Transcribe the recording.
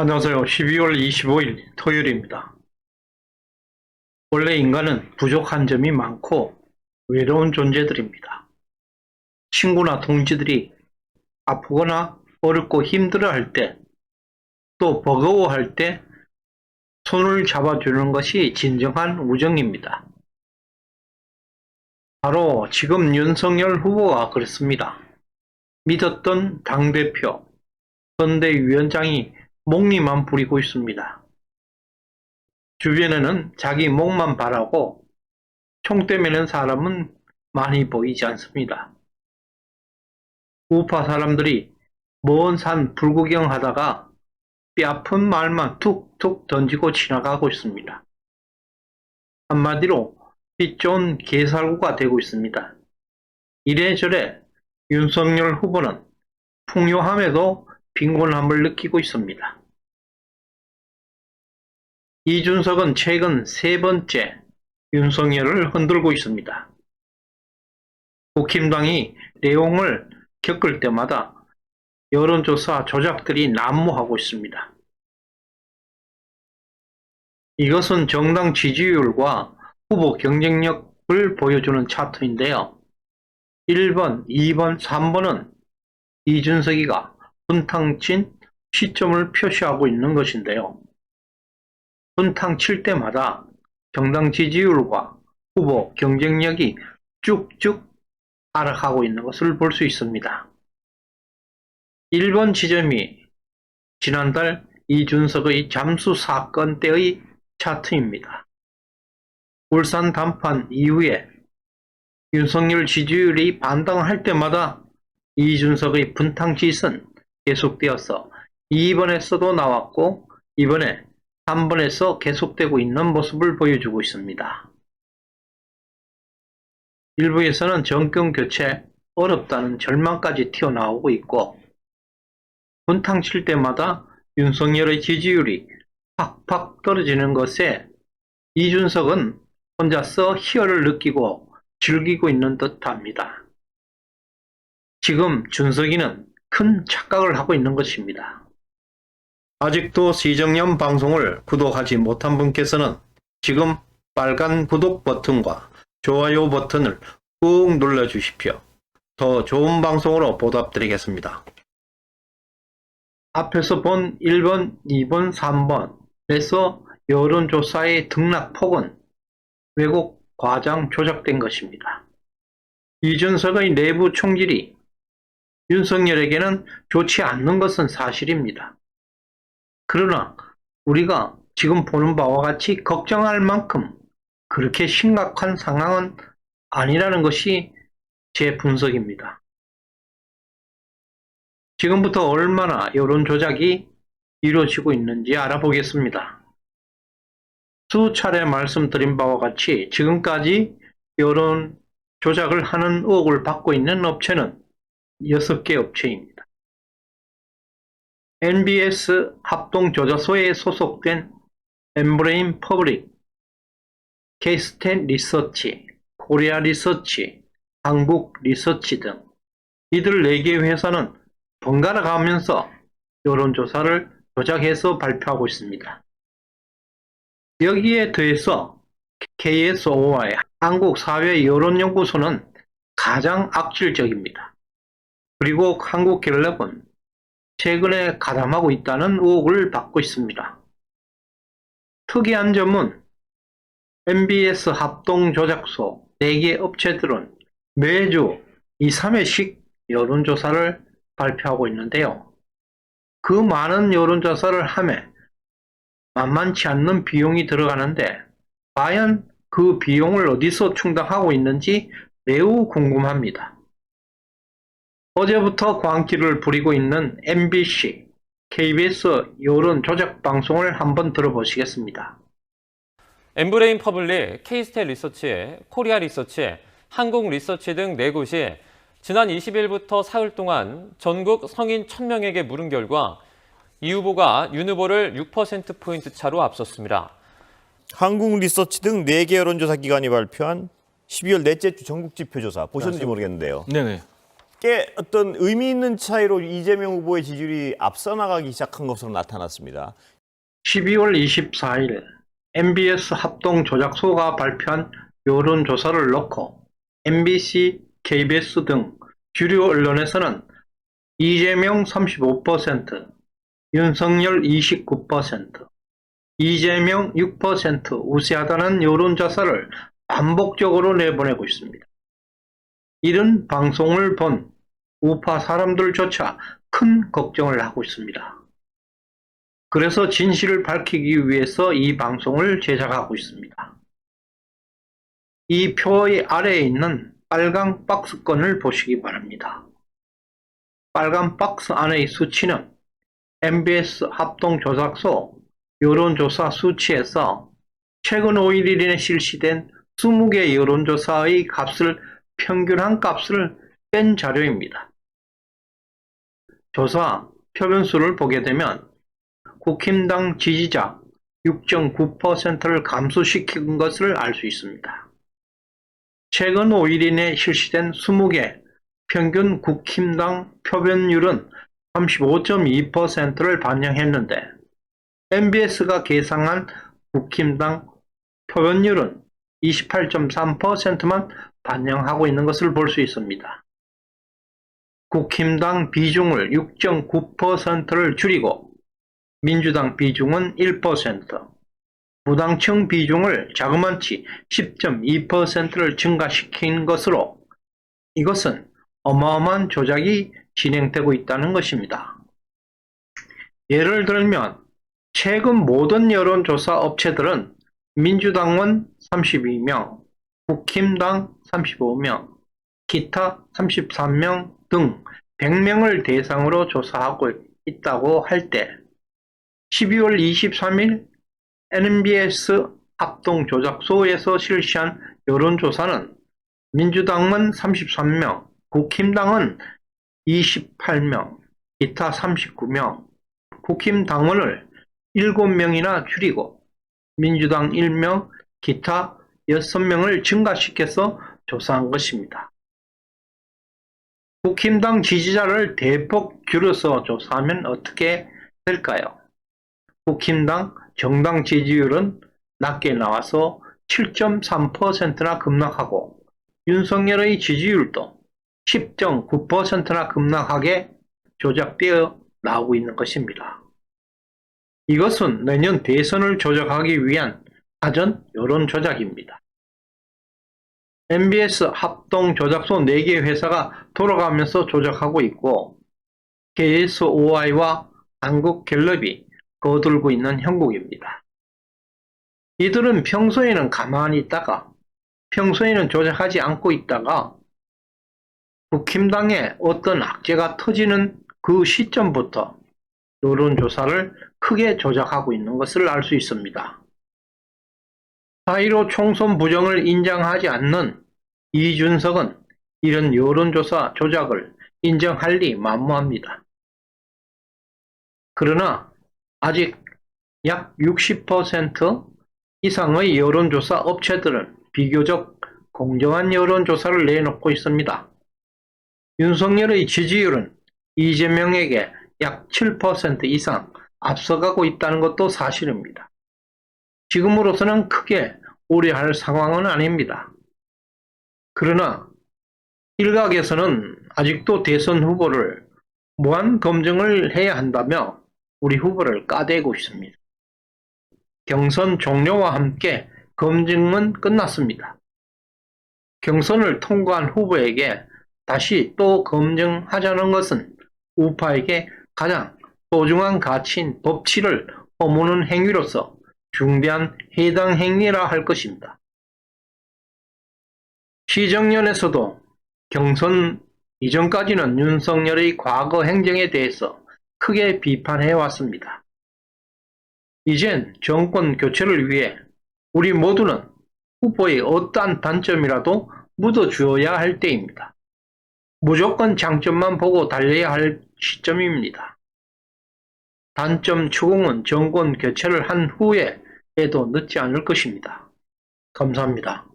안녕하세요. 12월 25일 토요일입니다. 원래 인간은 부족한 점이 많고 외로운 존재들입니다. 친구나 동지들이 아프거나 어렵고 힘들어할 때, 또 버거워할 때 손을 잡아주는 것이 진정한 우정입니다. 바로 지금 윤석열 후보가 그렇습니다. 믿었던 당대표, 선대위원장이 목리만 부리고 있습니다. 주변에는 자기 목만 바라고 총대 매는 사람은 많이 보이지 않습니다. 우파 사람들이 먼 산 불구경 하다가 뼈아픈 말만 툭툭 던지고 지나가고 있습니다. 한마디로 빛 좋은 개살구가 되고 있습니다. 이래저래 윤석열 후보는 풍요함에도 빈곤함을 느끼고 있습니다. 이준석은 최근 세 번째 윤석열을 흔들고 있습니다. 국힘당이 내용을 겪을 때마다 여론조사 조작들이 난무하고 있습니다. 이것은 정당 지지율과 후보 경쟁력을 보여주는 차트인데요. 1번, 2번, 3번은 이준석이가 분탕 친 시점을 표시하고 있는 것인데요. 분탕 칠 때마다 정당 지지율과 후보 경쟁력이 쭉쭉 하락하고 있는 것을 볼 수 있습니다. 1번 지점이 지난달 이준석의 잠수 사건 때의 차트입니다. 울산 단판 이후에 윤석열 지지율이 반등할 때마다 이준석의 분탕 짓은 계속되어서 2번에서도 나왔고 이번에 3번에서 계속되고 있는 모습을 보여주고 있습니다. 일부에서는 정권 교체 어렵다는 절망까지 튀어나오고 있고 분탕 칠 때마다 윤석열의 지지율이 팍팍 떨어지는 것에 이준석은 혼자서 희열을 느끼고 즐기고 있는 듯합니다. 지금 준석이는 큰 착각을 하고 있는 것입니다. 아직도 시정연 방송을 구독하지 못한 분께서는 지금 빨간 구독 버튼과 좋아요 버튼을 꾹 눌러주십시오. 더 좋은 방송으로 보답드리겠습니다. 앞에서 본 1번, 2번, 3번에서 여론조사의 등락폭은 왜곡, 과장, 조작된 것입니다. 이준석의 내부 총질이 윤석열에게는 좋지 않는 것은 사실입니다. 그러나 우리가 지금 보는 바와 같이 걱정할 만큼 그렇게 심각한 상황은 아니라는 것이 제 분석입니다. 지금부터 얼마나 여론 조작이 이루어지고 있는지 알아보겠습니다. 수차례 말씀드린 바와 같이 지금까지 여론 조작을 하는 의혹을 받고 있는 업체는 6개 업체입니다. NBS 합동조사소에 소속된 엠브레인 퍼블릭, K-스탯 리서치, 코리아 리서치, 한국 리서치 등 이들 4개 회사는 번갈아 가면서 여론조사를 조작해서 발표하고 있습니다. 여기에 더해서 KSOI 한국사회여론연구소는 가장 악질적입니다. 그리고 한국갤럽은 최근에 가담하고 있다는 의혹을 받고 있습니다. 특이한 점은 MBS 합동조작소 4개 업체들은 매주 2, 3회씩 여론조사를 발표하고 있는데요. 그 많은 여론조사를 하면 만만치 않는 비용이 들어가는데 과연 그 비용을 어디서 충당하고 있는지 매우 궁금합니다. 어제부터 광기를 부리고 있는 MBC, KBS 여론 조작 방송을 한번 들어보시겠습니다. 엠브레인 퍼블릭, K-스탯 리서치, 코리아 리서치, 한국 리서치 등 4곳이 지난 20일부터 사흘 동안 전국 성인 1000명에게 물은 결과 이 후보가 윤 후보를 6%포인트 차로 앞섰습니다. 한국 리서치 등 4개 여론조사 기관이 발표한 12월 넷째 주 전국지표조사 보셨는지 모르겠는데요. 네네. 꽤 어떤 의미 있는 차이로 이재명 후보의 지지율이 앞서 나가기 시작한 것으로 나타났습니다. 12월 24일 MBS 합동조작소가 발표한 여론조사를 놓고 MBC, KBS 등 주류 언론에서는 이재명 35%, 윤석열 29%, 이재명 6% 우세하다는 여론조사를 반복적으로 내보내고 있습니다. 이런 방송을 본 우파 사람들조차 큰 걱정을 하고 있습니다. 그래서 진실을 밝히기 위해서 이 방송을 제작하고 있습니다. 이 표의 아래에 있는 빨간 박스권을 보시기 바랍니다. 빨간 박스 안의 수치는 MBS 합동조작소 여론조사 수치에서 최근 5일 이내에 실시된 20개 여론조사의 값을 평균한 값을 뺀 자료입니다. 조사 표변수를 보게 되면 국힘당 지지자 6.9%를 감소시킨 것을 알 수 있습니다. 최근 5일 이내 실시된 20개 평균 국힘당 표변율은 35.2%를 반영했는데 MBS가 계산한 국힘당 표변율은 28.3%만 반영하고 있는 것을 볼 수 있습니다. 국힘당 비중을 6.9%를 줄이고 민주당 비중은 1%, 무당층 비중을 자그마치 10.2%를 증가시킨 것으로 이것은 어마어마한 조작이 진행되고 있다는 것입니다. 예를 들면 최근 모든 여론조사 업체들은 민주당원 32명, 국힘당 35명, 기타 33명 등 100명을 대상으로 조사하고 있다고 할 때 12월 23일 MBS 합동조작소에서 실시한 여론조사는 민주당은 33명, 국힘당은 28명, 기타 39명, 국힘당원을 7명이나 줄이고 민주당 1명, 기타 6명을 증가시켜서 조사한 것입니다. 국힘당 지지자를 대폭 줄여서 조사하면 어떻게 될까요? 국힘당 정당 지지율은 낮게 나와서 7.3%나 급락하고 윤석열의 지지율도 10.9%나 급락하게 조작되어 나오고 있는 것입니다. 이것은 내년 대선을 조작하기 위한 사전 여론 조작입니다. MBS 합동조작소 4개 회사가 돌아가면서 조작하고 있고 KSOI와 한국갤럽이 거들고 있는 형국입니다. 이들은 평소에는 가만히 있다가 평소에는 조작하지 않고 있다가 국힘당에 어떤 악재가 터지는 그 시점부터 여론조사를 크게 조작하고 있는 것을 알 수 있습니다. 4.15 총선 부정을 인정하지 않는 이준석은 이런 여론조사 조작을 인정할 리 만무합니다. 그러나 아직 약 60% 이상의 여론조사 업체들은 비교적 공정한 여론조사를 내놓고 있습니다. 윤석열의 지지율은 이재명에게 약 7% 이상 앞서가고 있다는 것도 사실입니다. 지금으로서는 크게 우려할 상황은 아닙니다. 그러나 일각에서는 아직도 대선 후보를 무한 검증을 해야 한다며 우리 후보를 까대고 있습니다. 경선 종료와 함께 검증은 끝났습니다. 경선을 통과한 후보에게 다시 또 검증하자는 것은 우파에게 가장 소중한 가치인 법치를 허무는 행위로서 중대한 해당 행위라 할 것입니다. 시정연에서도 경선 이전까지는 윤석열의 과거 행정에 대해서 크게 비판해 왔습니다. 이젠 정권 교체를 위해 우리 모두는 후보의 어떠한 단점이라도 묻어주어야 할 때입니다. 무조건 장점만 보고 달려야 할 시점입니다. 단점 추궁은 정권 교체를 한 후에 해도 늦지 않을 것입니다. 감사합니다.